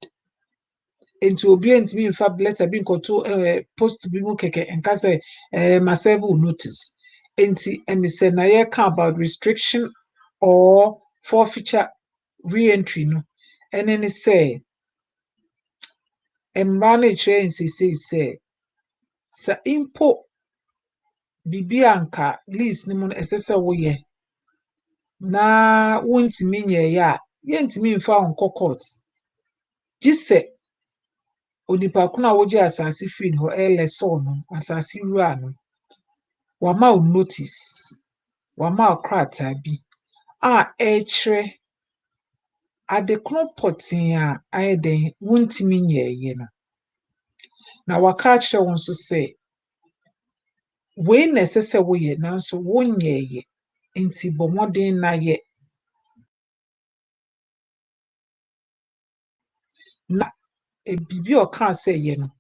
Nti obi ntimi mfa letter bi nkɔto post bi mu kɛkɛ nka sɛ myself will notice. Nti ɛne sɛ na yɛka about restriction or forfeiture re-entry no, ɛne ne sɛ mmara no kyerɛ nsɛsɛe sɛ sa impo bibi anka lease ni mu no ɛsɛ sɛ woyɛ na wontimi nyɛɛyɛ a yɛntimi mfa nkɔ court gye sɛ onipa ko na wogye asase free no lessor no asase wura no wama wo notice wama wo krataa bi a ɛkyerɛ ade kono pɔtee a ayɛ den wontimi nyɛɛyɛ no na waka akyerɛ wo nso sɛ wei na ɛsɛ sɛ woyɛ nanso wonyɛɛyɛ nti bɔ mmɔden na yɛ na bibi a ɔka sɛ yɛ no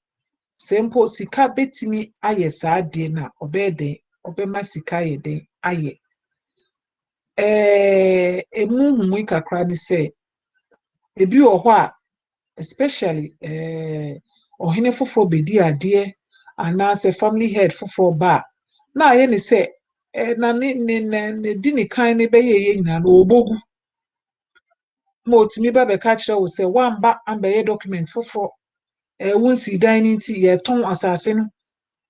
sɛ mpo sika betimi ayɛ saa deɛ no a ɔbɛyɛ den ɔbɛma sika ayɛ den ayɛ emu humu kakra ne sɛ ebi wɔ hɔ a especially ɔhene foforɔ bedi adeɛ anaasɛ family head foforɔ ba na ayɛ ne sɛ na ne di ne kan ne bɛyɛ yɛ nyinaa no obogu ma otimi ba bɛka kyerɛ wo sɛ wamba ambɛyɛ document foforɔ wonsi dan ne nti yɛtɔn asase no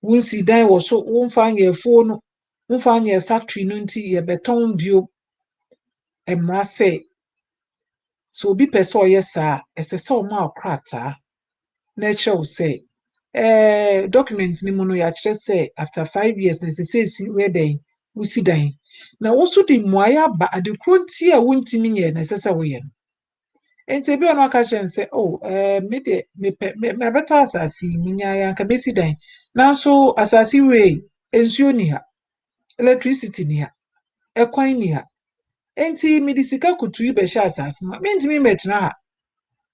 wonsi dan wɔ so womfa nyɛ afuo no womfa nyɛ factory no nti yɛbɛtɔn bio mmara sɛ so obi pɛ sɛ ɔyɛ saa ɛsɛ sɛ ɔma okrataa na ɛkyerɛ wo sɛ document ni mu no yɛakyerɛ sɛ after 5 years na ɛsɛ sɛ esi wɛdɛn wosi dan na wo so di muaya ba adekro ti a wontimi nye na sesa wo ye no enti bi ono aka chen say oh me de me beto asasi minya ya ka besi dan na so asasi we ensuo ni ha electricity ni ha ekwan ni ha enti me di sika kutu yi be sha asasi ma me ntimi metna ha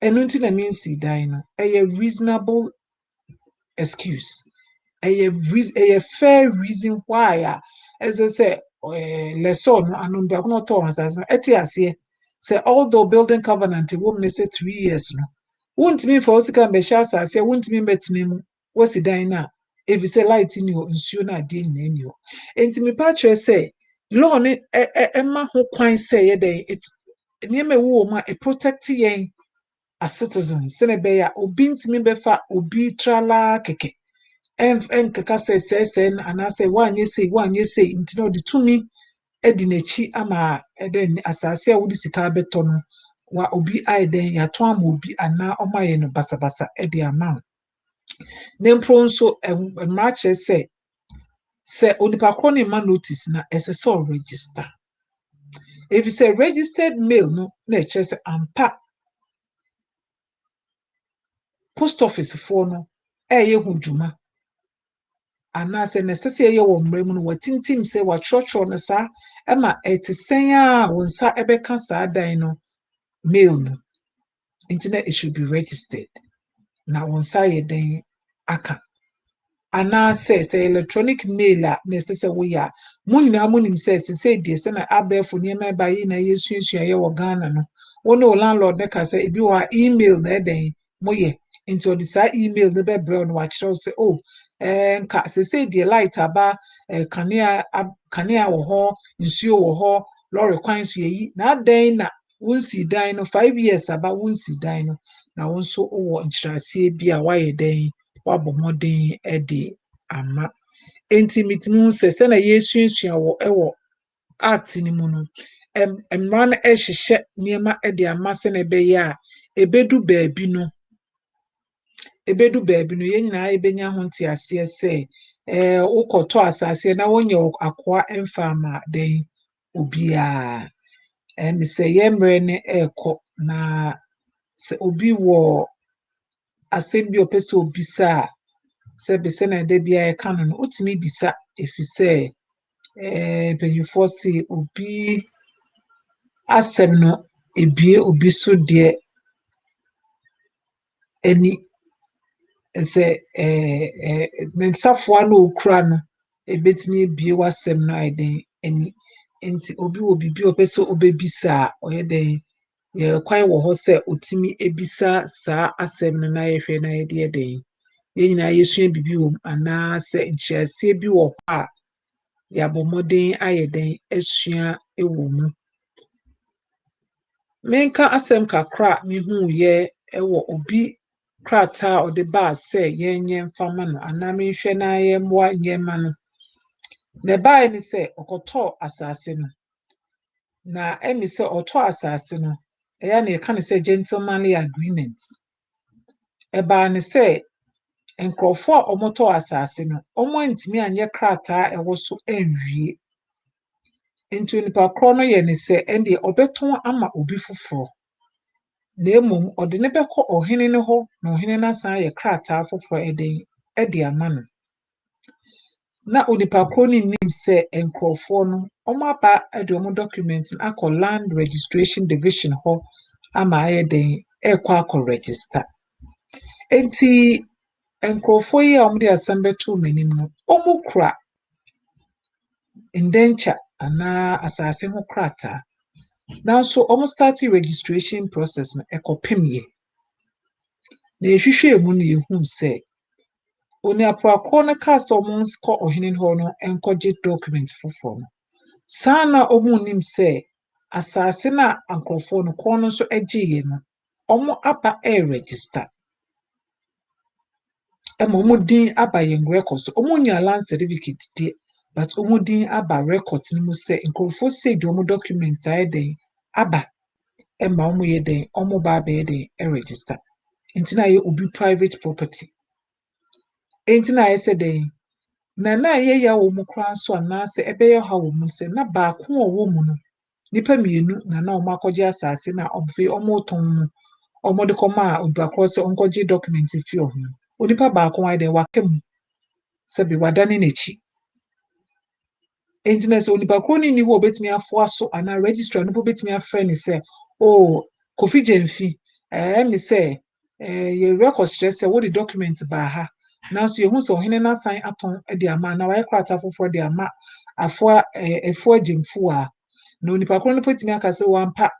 enu nti na me nsi dan no reasonable excuse a fair reason why as I say lesson anu bia kono to asase eti ase say although building covenant woman say 3 years no wontimi for osika be sha asase wontimi betene mu wosi dan na if you say light ni o nsuo na ade ni ni o enti me pa tre say law ni ma ho kwan say ye den it niam ewo ma e protect yen as citizens se ne be ya obi ntimi befa obi trala keke kaka say anase wanye say ntino de tumi edi nechi ama eden asase a wodi sika beto no wa obi aiden ya to ama obi ana omaye no basabasa edi ama nempro nso emrache say onipa kro ne ma notice na ese register if you say registered mail no na eche say ampa post office for no eye hu dwuma anase necessary ye wo mremu no watintim se wa chrochro no sa ema etisen a wonsa ebeka sa dan no mail no internet it should be registered na wonsa ye den aka anase say electronic mail a necessary wo ya munina munim se die se na abefo ne ma ba yi na yesuasu ye wo Ghana no wono landlord ne ka say ebi wa email na den moye into the email ne be bre no wa kire say oh nka se die light aba kanea wo ho nsuo wo ho lorry kwan so yi na den na wonsi dan no 5 years aba wonsi dan no na wonso wo nkyerase bi a waye den wabomodin ede ama enti mitimi se na yesuasua wo ewo act ni mu no emra na ehhehye niema ede ama se na be ya ebedu baabi no yenyina ebenya ho ntiase se ukoto asase na wonye akoa emfama den obia me se yemre ne eko na se obi wo asembi opese obisa se be se na de bia e kanu no utimi bisa efise penyufo si obi asem no ebie obi so de eni se nensafo na okura no ebetimi ebie wasem no aiden eni enti obi wo bibi opese obebisa oyeden ye kwan wo ho se otimi ebisa sa asem no na yehwe na yede eden ye nyina yesua bibi wo ana se nchiase bi wo a ya bomodin ayeden asua ewo mu menka asem kakra mi hu ye ewo obi krata ode ba se yenye mfama no ana menhwe na ye mwa nyema no ne bae ni se okoto asase no na emi se oto asase no eya na yeka ne se gentlemanly agreement eba ne se enkrofo a omoto asase no omo ntimi anye krata ewo so enwie enti nipa kro no ye ne se ende obeton ama obi foforo na emom ode ne beko ohene ne ho na ohene na san ye krata foforo ede ama no na onipa kro ni nim se enkrofo no omo aba ede omo documents akọ land registration division ho ama ayeden ekọ register enti enkrofo yi a omo de asem beto manim no omo kura indenture ana asase ho krata now so almost start registration process na ekopemye na ehwehwe mu na ehun se oni aprakọ na ka so mons ko ohene ho no enkoje document foforo sana omu nim se asase na ankrofo no ko no so egiye no omo aba register omo din aba yen record so omo nya land certificate de but omo din aba record ni mu se nkrofo se di omo document aiden aba emma omo ye den omo ba be den register intina ye obi private property intina ye se den na ye ya wo mu kra so anase ebe ye ha wo mu se na ba ko wo mu no nipa mienu na omo akogye asase na obfe omo ton no omo de koma odwa cross onkogye document fi ho onipa ba ko ai de wakam se bi wadane nechi entinese onipa ko ni wo betimi afo aso ana registrar no betimi afre ni se o Kofi Jemfi me se ye record stress se wo the document ba ha now so you hu so hene na sign aton de ama na why krata foforo de ama afo efo agimfu a na onipa ko no betimi aka se wampa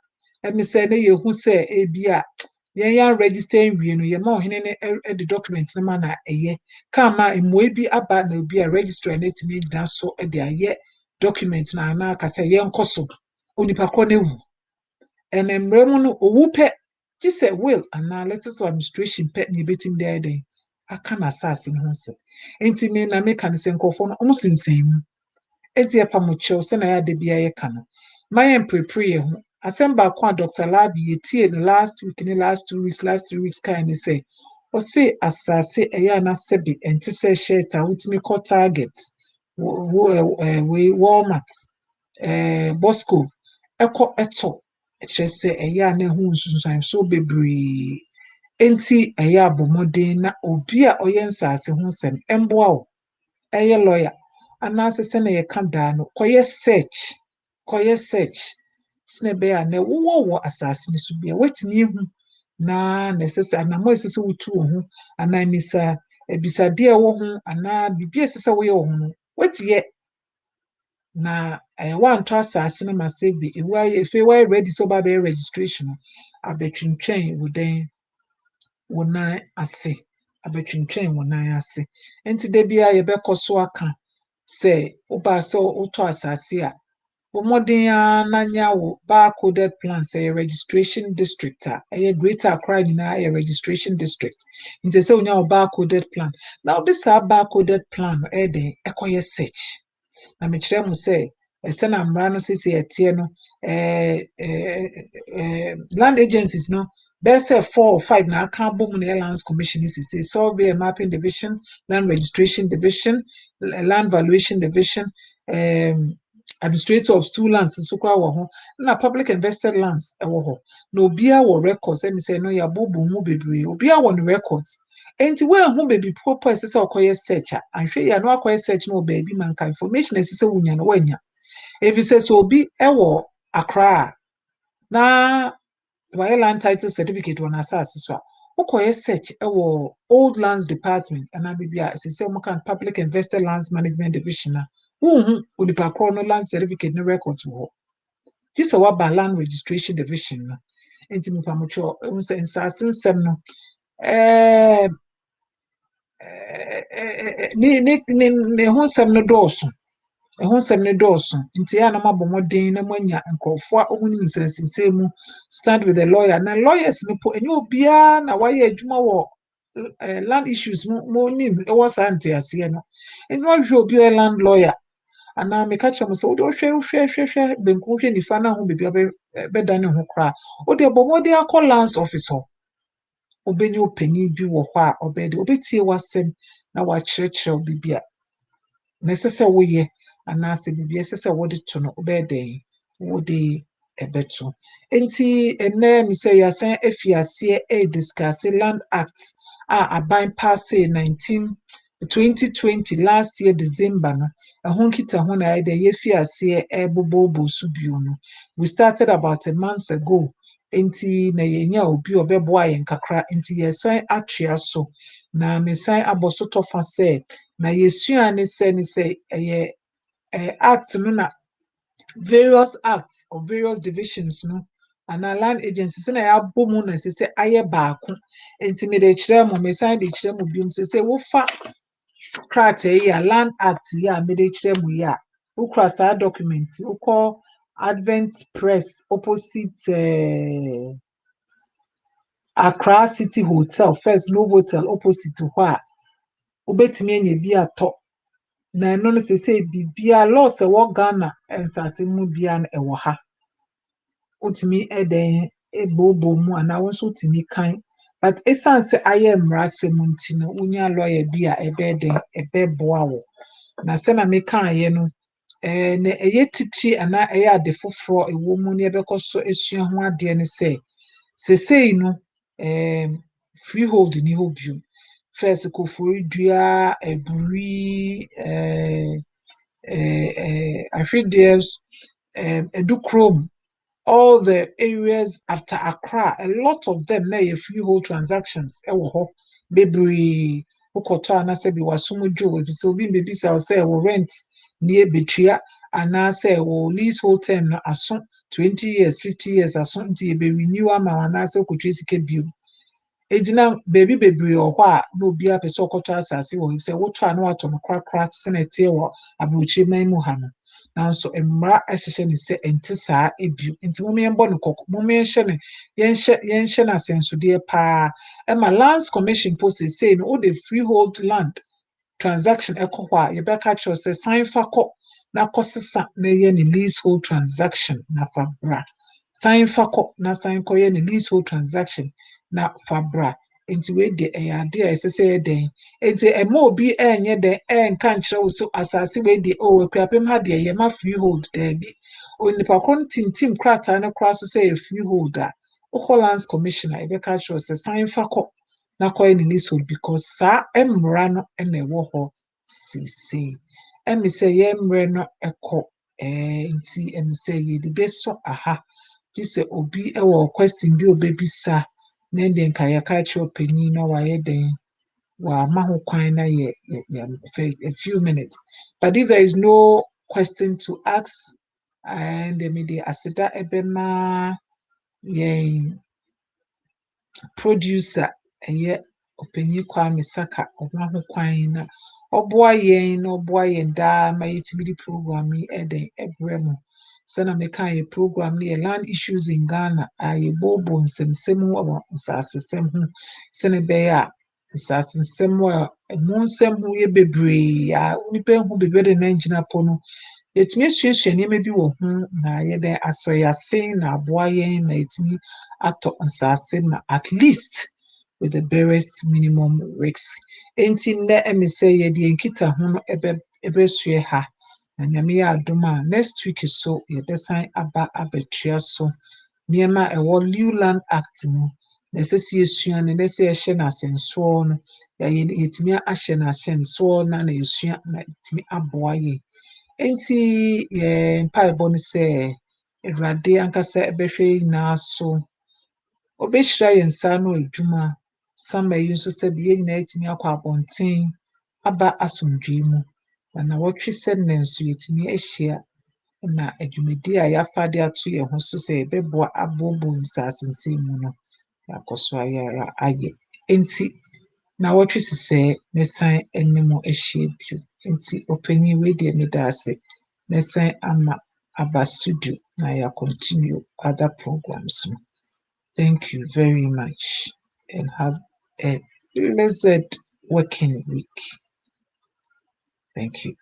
me se na ye hu se e bia yen ya register wie no ye ma hene ne the document na ma na eye ka ma emo bi aba na obi a registrar na timi da so de aye document na na aka se yen koso onipa ko na wu enemre mu no owu pe ji se will ana letters of administration pe ni betim dey den aka na asase ne ho se enti me na me kan se nkofo no omo sinsen mu enti e pa mo chew se na ya de bia ye ka no mayen prepare ho asemba kwa Dr. Labi yetie the last week ni last 2 weeks last 3 weeks kan ni say o se asase eya na sebi enti se shirt a wutimi call target we Walmart Bosco eko eto kyese eya na hu nsunsan so bebre enti eya abomodin na obi a oyensaase hu sem emboa wo eye lawyer anase se na ye ka da no koye search sne be ya na wo asase ni so bia wetimi hu na nesese anamo esese wutu hu anamisa ebisade e wo hu ana bibia esese wo ye wo hu no wetie na one to asase no masebi efe why ready so ba be registration abetwintwen woden wona ase abetwintwen wona ase enti de bia ye bekoso aka se oba so oto asase a bomodin na nya wo barcoded plan say registration district a greater Accra na a registration district enti se onya barcoded plan now this barcoded plan de ekoye search na me kire mu se ese na mra no sisi etie no land agencies no there say 4 or 5 na aka bom na lands commission sisi survey and mapping division land registration division land valuation division administrator of stool lands so kwa wo ho na public invested lands e wo ho na obia wo records e mi say no ya bobo mu bebre obia wo no records enti we hu baby proper sese okoye search anhwe ya no akoye search no baby manka information sese wunya no wanya evi sese obi ewo Accra na why land title certificate won asase so okoye search ewo old lands department ana bibia sese mo kan public investor lands management division na hu onipa ko no land certificate no records wo this wa ba land registration division no enti mo pa mo cho nsase nsem no ne ho nsem no dɔɔso nti ya na mabɔmɔden na manya nkɔfo a ohun nsensensem mu stand with the lawyer na lawyers no po enye obia na wayɛ adwuma wɔ land issues mo nim ɛwɔ sante ase no nti mo hwɛ obi a land lawyer ana me ka kyerɛ mo sɛ wo do hwɛ benku hwɛ nifa na ho bebia be dane ho kra wo de bɔmɔden akɔ lands office hɔ obenye opanyi bi wɔ hɔ a obede obetie wasɛm na wakyerɛkyerɛ bibia na sese woyɛ anase bibia sese wode to no obede wode ebeto enti ene mi say yasan afiase discuss land act aban pass 2020 last year December no ehon kita ho na ide yefiase bobobo subio no we started about a month ago enti na yenya obi obeboa yen kakra enti yesan atwea so na mesan abosoto fa se na yesua ne se act no na various acts of various divisions no and land agencies na ya bomu na se aye baako enti me de kire mo mesan de kire mo biom se wo fa krata ya land act ya me de kire mo ya ukra sa document ukọ Advent Press opposite Accra City Hotel first Novotel opposite ho a obetimi anya bi atọ na no no se bibia law se wo Ghana ensase mu bia na ewo ha otimi eden ebobo mu ana wo so timi kan but esan se aye mrase mu nti no unya lawyer bi a ebeden ebeboa wo na sɛ na meka ye no na ɛyɛ titi ana ɛyɛ ade foforo ɛwɔ mu ne ɛbɛkɔ so esua ho ade ne sɛ sesei no freehold ni hɔ bio first kofori dua eburi ahwedeɛ edu krom all the areas after Accra, a lot of them na yɛ freehold transactions ɛwɔ hɔ bebree wokɔtɔ anasɛ bi wasomdwo efisɛ obi mbebisa sɛ wɔ rent nie betua anasɛ wɔ leasehold term no aso 20 years 50 years aso nti yɛbɛ renew ama anasɛ wokɔtwa sika bio edina baby bebree wɔ hɔ a na obi apɛ sɛ ɔkɔtɔ asase wɔ sɛ wotɔ a na watɔ no korakora sɛ na ɛteɛ wɔ aburokyire man mu ha no nanso mmara ɛhyehyɛ ne sɛ ɛnte saa ebio nti mo yɛmbɔ no kɔkɔ mo yɛnhyɛ ne yɛnhyɛ no asɛnsodeɛ paa ɛma lands commission po say no all the freehold land transaction ɛkɔ hɔ a yɛbɛka kyerɛ sɛ sign fa kɔ na kɔsesa na yɛ ne leasehold transaction na fa bra sign fa kɔ na sign kɔ yɛ ne leasehold transaction na fa bra nti we de ɛyɛ ade a ɛsɛ sɛ yɛ den nti ɛma obi ɛnyɛ den ɛnka nkyerɛ wo so asase we de o akuapem ha de yɛ ma freehold daabi onipa kɔ no tintim krataa no kora so sɛ yɛ freehold a wokɔ lands commission a yɛbɛka kyerɛ sɛ sign fa kɔ na kɔ yɛ ne leasehold because saa mmara no ɛna ɛwɔ hɔ sesei ɛmi sɛ yɛ mmerɛ no ɛkɔ nti ɛmi sɛ yɛde bɛsɔ aha gye sɛ obi ɛwɔ question bi obebisa na ɛde nka yɛka kyerɛ panyin na wayɛ den wama ho kwan na yɛ a few minutes but if there is no question to ask and me de aseda ɛbɛma yɛn producer ɛyɛ ɔpanyin Kwame Saka ɔma ho kwan na ɔboa yɛn daa ma yɛtumi di program yi ɛden ɛbrɛ mu sɛna meka yɛ program no yɛ land issues in Ghana a yɛbɔbɔ nsɛmsɛm wɔ nsasesɛm ho sɛne bɛyɛ a nsasesɛm a ɛmo nsɛm ho yɛ bebree a nipa ho bebree de na gyina po no yɛtumi asuasua nneɛma bi wɔ ho na yɛde asɔ yɛase na aboa yɛn ma yɛtumi atɔ nsase ma at least with the barest minimum risk enti nnɛ ɛmi sɛ yɛde nkita ho no ɛbɛsua ha na nyame yɛ adom a next week so yɛbɛsan aba abɛtua so nneɛma ɛwɔ New Land Act mu na ɛsɛ sɛ yɛsua no na ɛsɛ yɛhyɛ no asɛnsoɔ no yɛtumi ahyɛ no asɛnsoɔ na yɛsua na yɛtumi aboa yɛn enti yɛ mpaebɔ no sɛ Awurade ankasa ɛbɛhwɛ yɛn nyinaa so ɔbɛhyira yɛn nsa ano adwuma sama yi nso sɛ bi yɛn nyinaa yɛtumi akɔ abɔnten aba asomdwee mu na wɔtwe sɛ nnɛ nso yɛtumi ahyia na adwumadi a yɛafa de ato yɛn ho so sɛ yɛbɛboa aboɔbɔ nsasensɛm mu no yɛakɔ so ayɛra ayɛ enti na wɔtwe sesɛɛ mɛsan ne mo ahyia bio enti ɔpanyin wei deɛ meda ase mɛsan ama aba studio na yɛ continue other programs no. Thank you very much and have a blessed working week. Thank you.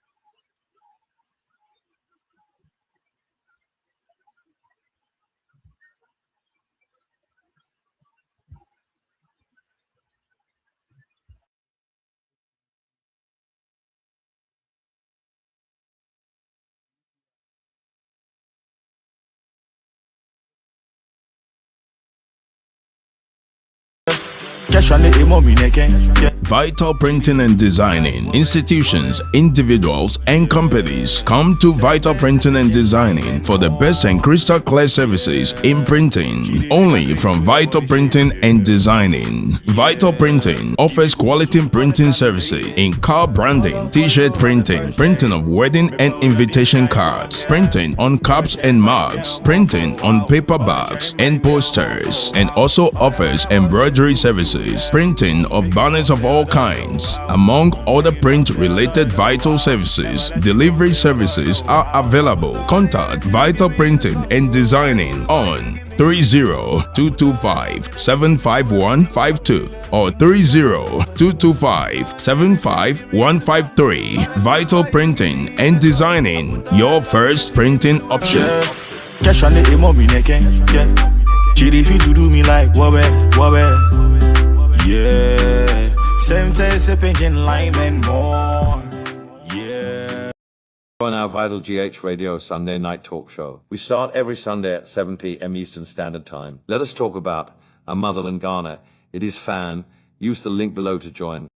Vital Printing and Designing. Institutions, individuals, and companies come to Vital Printing and Designing for the best and crystal clear services in printing. Only from Vital Printing and Designing. Vital Printing offers quality printing services in car branding, t-shirt printing, printing of wedding and invitation cards, printing on cups and mugs, printing on paper bags and posters, and also offers embroidery services, printing of banners of all kinds, among other print-related vital services. Delivery services are available. Contact Vital Printing and Designing on 30-225-75152 or 30-225-75153. Vital Printing and Designing, your first printing option. Cash on the emo me Chidi fit to do me like wabe. Yeah, same time, same engine line and more. Yeah. On our Vital GH Radio Sunday night talk show. We start every Sunday at 7 p.m. Eastern Standard Time. Let us talk about our motherland Ghana. It is fan. Use the link below to join.